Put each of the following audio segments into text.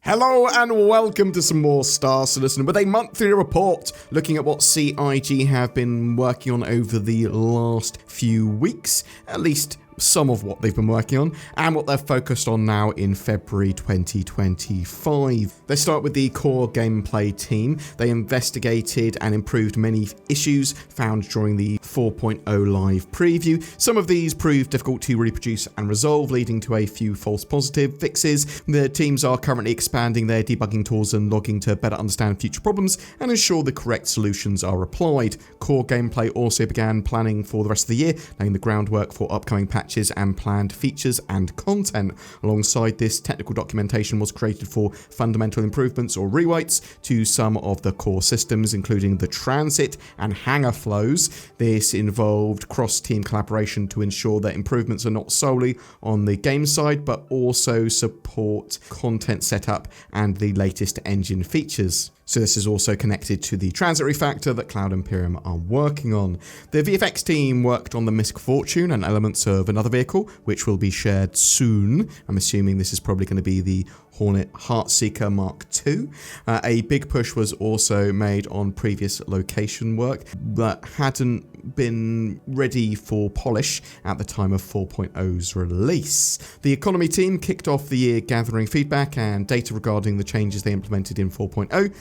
Hello and welcome to some more Star Citizen with a monthly report looking at what CIG have been working on over the last few weeks, at least some of what they've been working on, and what they're focused on now in February 2025. They start with the core gameplay team. They investigated and improved many issues found during the 4.0 live preview. Some of these proved difficult to reproduce and resolve, leading to a few false positive fixes. The teams are currently expanding their debugging tools and logging to better understand future problems and ensure the correct solutions are applied. Core gameplay also began planning for the rest of the year, laying the groundwork for upcoming patches and planned features and content. Alongside this, technical documentation was created for fundamental improvements or rewrites to some of the core systems, including the transit and hangar flows. This involved cross-team collaboration to ensure that improvements are not solely on the game side, but also support content setup and the latest engine features. So this is also connected to the transit refactor that Cloud Imperium are working on. The VFX team worked on the Misc Fortune and elements of another vehicle, which will be shared soon. I'm assuming this is probably going to be the Hornet Heartseeker Mark II. A big push was also made on previous location work that hadn't been ready for polish at the time of 4.0's release. The economy team kicked off the year gathering feedback and data regarding the changes they implemented in 4.0.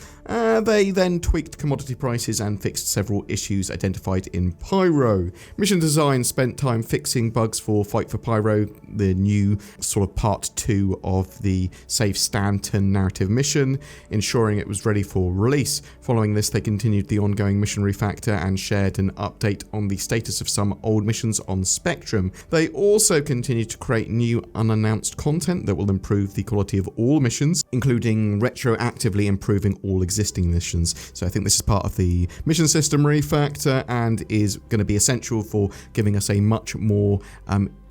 They then tweaked commodity prices and fixed several issues identified in Pyro. Mission Design spent time fixing bugs for Fight for Pyro, the new sort of part 2 of the Save Stanton narrative mission, ensuring it was ready for release. Following this, they continued the ongoing mission refactor and shared an update on the status of some old missions on Spectrum. They also continued to create new unannounced content that will improve the quality of all missions, including retroactively improving all existing missions. So I think this is part of the mission system refactor and is going to be essential for giving us a much more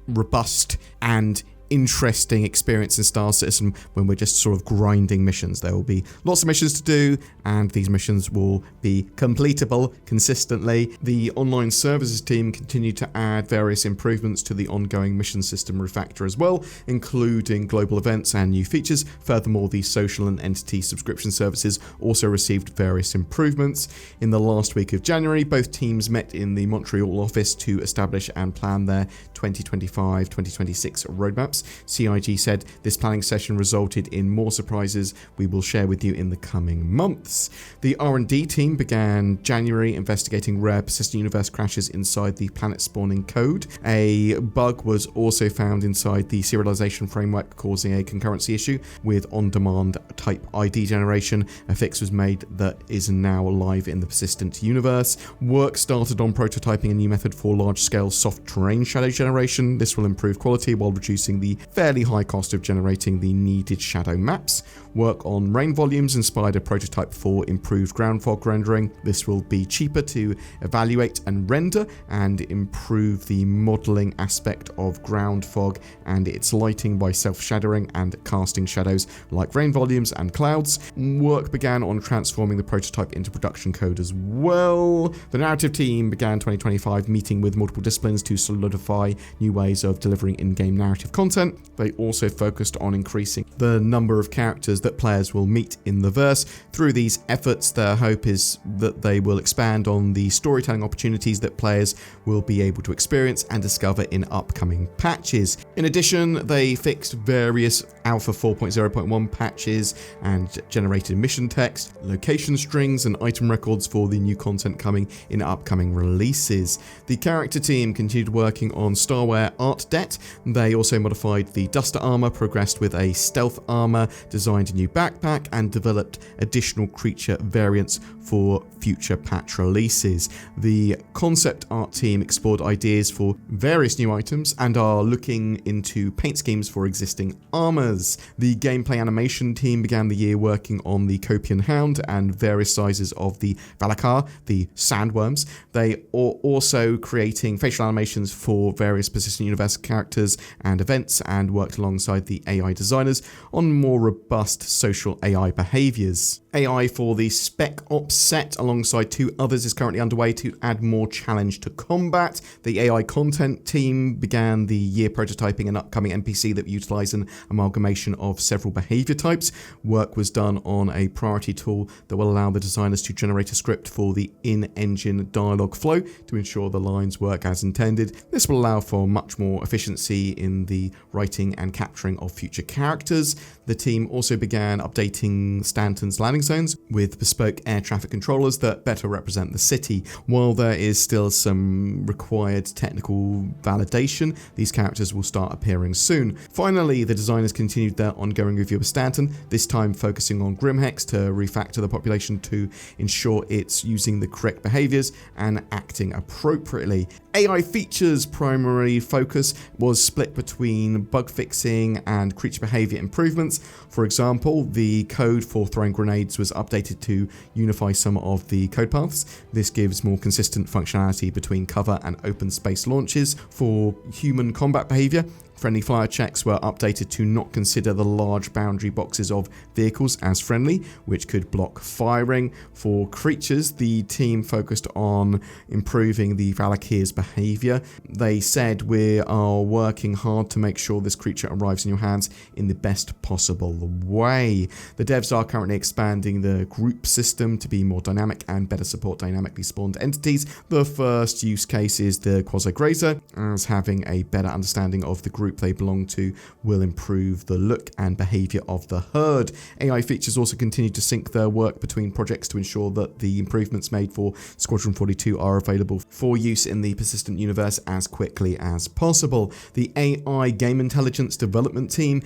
robust and interesting experience in Star Citizen when we're just sort of grinding missions. There will be lots of missions to do, and these missions will be completable consistently. The online services team continued to add various improvements to the ongoing mission system refactor as well, including global events and new features. Furthermore, the social and entity subscription services also received various improvements. In the last week of January, both teams met in the Montreal office to establish and plan their 2025-2026 roadmaps. CIG said this planning session resulted in more surprises we will share with you in the coming months. The R&D team began January investigating rare persistent universe crashes inside the planet spawning code. A bug was also found inside the serialization framework, causing a concurrency issue with on-demand type ID generation. A fix was made that is now live in the persistent universe. Work started on prototyping a new method for large-scale soft terrain shadow generation. This will improve quality while reducing the fairly high cost of generating the needed shadow maps. Work on rain volumes inspired a prototype for improved ground fog rendering. This will be cheaper to evaluate and render and improve the modeling aspect of ground fog and its lighting by self-shadowing and casting shadows like rain volumes and clouds. Work began on transforming the prototype into production code as well. The narrative team began 2025 meeting with multiple disciplines to solidify new ways of delivering in-game narrative content. They also focused on increasing the number of characters that players will meet in the verse. Through these efforts, their hope is that they will expand on the storytelling opportunities that players will be able to experience and discover in upcoming patches. In addition, they fixed various Alpha 4.0.1 patches and generated mission text, location strings, and item records for the new content coming in upcoming releases. The character team continued working on Starware Art Det. They also modified the Duster armor, progressed with a stealth armor, designed a new backpack, and developed additional creature variants for future patch releases. The concept art team explored ideas for various new items and are looking into paint schemes for existing armors. The gameplay animation team began the year working on the Copian Hound and various sizes of the Valakar, the Sandworms. They are also creating facial animations for various persistent universe characters and events reports and worked alongside the AI designers on more robust social AI behaviors. AI for the Spec Ops set alongside 2 others is currently underway to add more challenge to combat. The AI content team began the year prototyping an upcoming NPC that utilized an amalgamation of several behavior types. Work was done on a priority tool that will allow the designers to generate a script for the in-engine dialogue flow to ensure the lines work as intended. This will allow for much more efficiency in the writing and capturing of future characters. The team also began updating Stanton's landing zones with bespoke air traffic controllers that better represent the city. While there is still some required technical validation, these characters will start appearing soon. Finally, the designers continued their ongoing review of Stanton, this time focusing on Grimhex to refactor the population to ensure it's using the correct behaviors and acting appropriately. AI features' primary focus was split between bug fixing and creature behavior improvements. For example, the code for throwing grenades was updated to unify some of the code paths. This gives more consistent functionality between cover and open space launches. For human combat behavior, friendly fire checks were updated to not consider the large boundary boxes of vehicles as friendly, which could block firing. For creatures, the team focused on improving the Valakir's behavior. They said, "We are working hard to make sure this creature arrives in your hands in the best possible way." The devs are currently expanding the group system to be more dynamic and better support dynamically spawned entities. The first use case is the Quasi-Grazer, as having a better understanding of the group they belong to will improve the look and behavior of the herd. AI features also continue to sync their work between projects to ensure that the improvements made for Squadron 42 are available for use in the persistent universe as quickly as possible. The AI game intelligence development team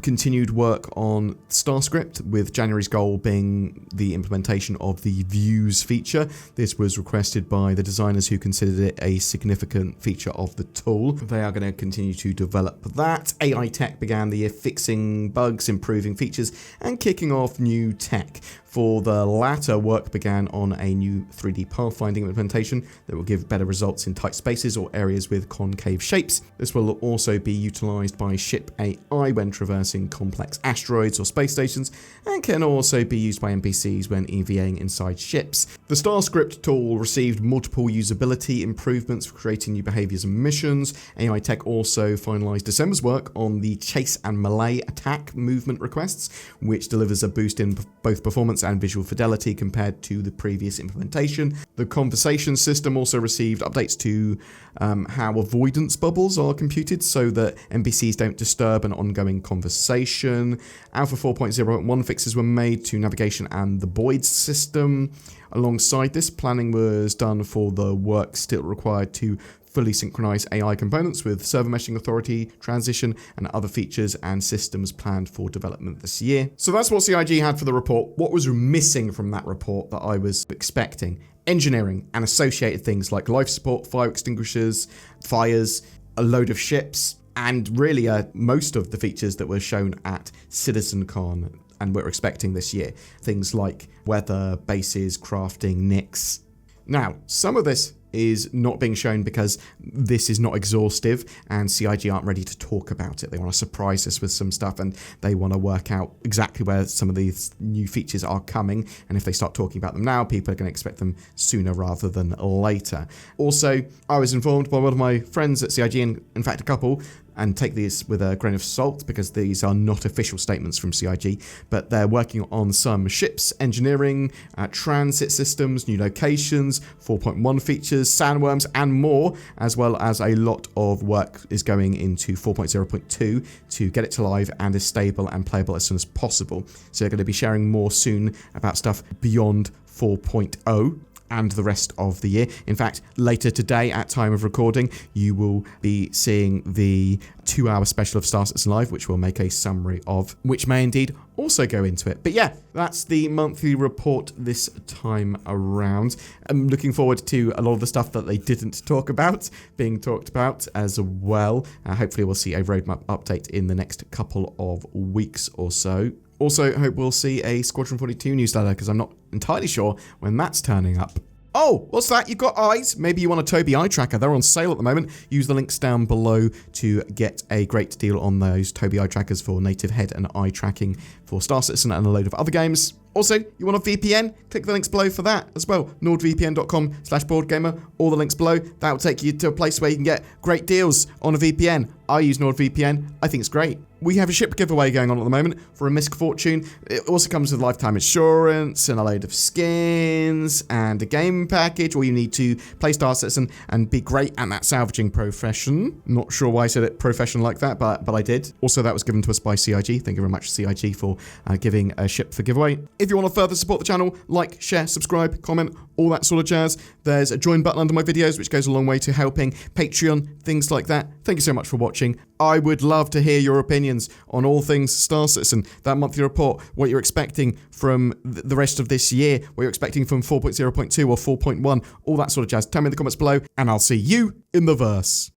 continued work on StarScript, with January's goal being the implementation of the Views feature. This was requested by the designers who considered it a significant feature of the tool. They are going to continue to develop that. AI Tech began the year fixing bugs, improving features, and kicking off new tech. For the latter, work began on a new 3D pathfinding implementation that will give better results in tight spaces or areas with concave shapes. This will also be utilized by ship AI when traversing complex asteroids or space stations, and can also be used by NPCs when EVAing inside ships. The StarScript tool received multiple usability improvements for creating new behaviors and missions. AI Tech also finalized December's work on the chase and melee attack movement requests, which delivers a boost in both performance and visual fidelity compared to the previous implementation. The conversation system also received updates to how avoidance bubbles are computed so that NPCs don't disturb an ongoing conversation. Alpha 4.0.1 fixes were made to navigation and the Boyd system. Alongside this, planning was done for the work still required to fully synchronize AI components with server meshing authority, transition, and other features and systems planned for development this year. So that's what CIG had for the report. What was missing from that report that I was expecting? Engineering and associated things like life support, fire extinguishers, fires, a load of ships, and really most of the features that were shown at CitizenCon and we're expecting this year. Things like weather, bases, crafting, nicks. Now, some of this is not being shown because this is not exhaustive and CIG aren't ready to talk about it. They want to surprise us with some stuff and they want to work out exactly where some of these new features are coming, and if they start talking about them now, people are going to expect them sooner rather than later. Also, I was informed by one of my friends at CIG, in fact a couple, and take these with a grain of salt because these are not official statements from CIG, but they're working on some ships, engineering, transit systems, new locations, 4.1 features, Sandworms, and more, as well as a lot of work is going into 4.0.2 to get it to live and as stable and playable as soon as possible. So they're going to be sharing more soon about stuff beyond 4.0. and the rest of the year. In fact, later today at time of recording, you will be seeing the 2-hour special of Star Citizen Live, which we'll make a summary of, which may indeed also go into it. But yeah, that's the monthly report this time around. I'm looking forward to a lot of the stuff that they didn't talk about being talked about as well. Hopefully we'll see a roadmap update in the next couple of weeks or so. Also, hope we'll see a Squadron 42 newsletter, because I'm not entirely sure when that's turning up. Oh, what's that? You've got eyes? Maybe you want a Tobii eye tracker. They're on sale at the moment. Use the links down below to get a great deal on those Tobii eye trackers for native head and eye tracking for Star Citizen and a load of other games. Also, you want a VPN? Click the links below for that as well. nordvpn.com/BoredGamer. All the links below. That will take you to a place where you can get great deals on a VPN. I use NordVPN. I think it's great. We have a ship giveaway going on at the moment for a Misc Fortune. It also comes with lifetime insurance and a load of skins and a game package. All you need to play Star Citizen and be great at that salvaging profession. Not sure why I said it profession like that, but I did. Also, that was given to us by CIG. Thank you very much, CIG, for giving a ship for giveaway. If you want to further support the channel, like, share, subscribe, comment, all that sort of jazz. There's a join button under my videos, which goes a long way to helping Patreon, things like that. Thank you so much for watching. I would love to hear your opinions on all things Star Citizen, that monthly report, what you're expecting from the rest of this year, what you're expecting from 4.0.2 or 4.1, all that sort of jazz. Tell me in the comments below, and I'll see you in the verse.